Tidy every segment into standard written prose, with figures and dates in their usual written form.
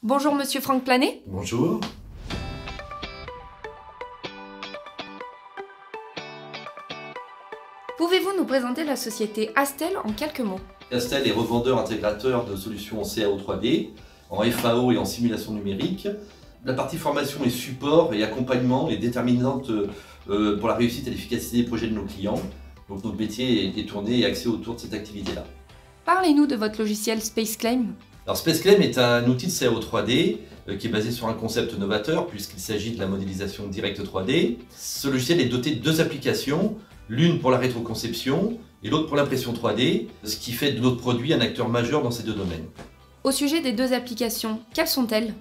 Bonjour Monsieur Franck Planet. Bonjour. Pouvez-vous nous présenter la société Astel en quelques mots? Astel est revendeur intégrateur de solutions en CAO 3D, en FAO et en simulation numérique. La partie formation et support et accompagnement est déterminante pour la réussite et l'efficacité des projets de nos clients. Donc notre métier est tourné et axé autour de cette activité-là. Parlez-nous de votre logiciel SpaceClaim. Alors SpaceClaim est un outil de CAO 3D qui est basé sur un concept novateur puisqu'il s'agit de la modélisation directe 3D. Ce logiciel est doté de deux applications, l'une pour la rétroconception et l'autre pour l'impression 3D, ce qui fait de notre produit un acteur majeur dans ces deux domaines. Au sujet des deux applications, quelles sont-elles?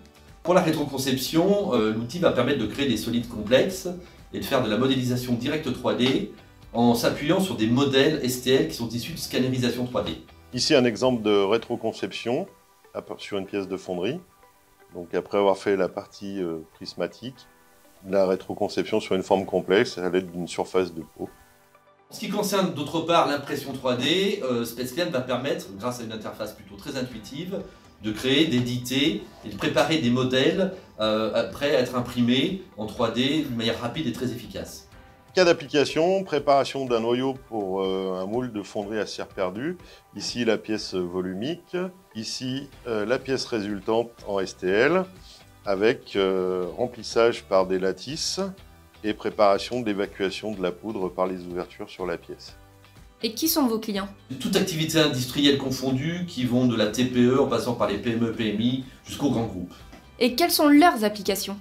Pour la rétroconception, l'outil va permettre de créer des solides complexes et de faire de la modélisation directe 3D en s'appuyant sur des modèles STL qui sont issus de scannerisation 3D. Ici un exemple de rétroconception sur une pièce de fonderie. Donc après avoir fait la partie prismatique, la rétroconception sur une forme complexe à l'aide d'une surface de peau. En ce qui concerne d'autre part l'impression 3D, SpaceClaim va permettre, grâce à une interface plutôt très intuitive, de créer, d'éditer et de préparer des modèles prêts à être imprimés en 3D d'une manière rapide et très efficace. Cas d'application, préparation d'un noyau pour un moule de fonderie à cire perdue. Ici la pièce volumique, ici la pièce résultante en STL avec remplissage par des lattices et préparation de l'évacuation de la poudre par les ouvertures sur la pièce. Et qui sont vos clients? Toute activité industrielle confondue qui vont de la TPE en passant par les PME, PMI jusqu'aux grands groupes. Et quelles sont leurs applications?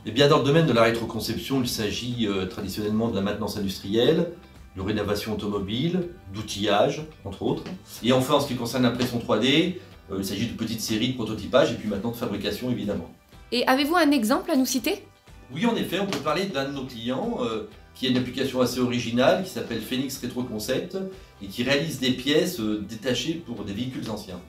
Et bien dans le domaine de la rétroconception, il s'agit traditionnellement de la maintenance industrielle, de rénovation automobile, d'outillage, entre autres. Et enfin, en ce qui concerne l'impression 3D, il s'agit de petites séries de prototypage et puis maintenant de fabrication évidemment. Et avez-vous un exemple à nous citer? Oui, en effet, on peut parler d'un de nos clients qui a une application assez originale qui s'appelle Phoenix Retro Concept et qui réalise des pièces détachées pour des véhicules anciens.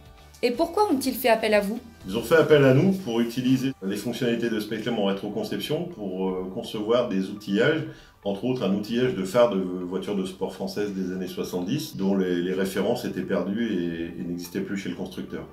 Et pourquoi ont-ils fait appel à vous? Ils ont fait appel à nous pour utiliser les fonctionnalités de SpaceClaim en rétroconception pour concevoir des outillages, entre autres un outillage de phares de voitures de sport françaises des années 70 dont les références étaient perdues et n'existaient plus chez le constructeur.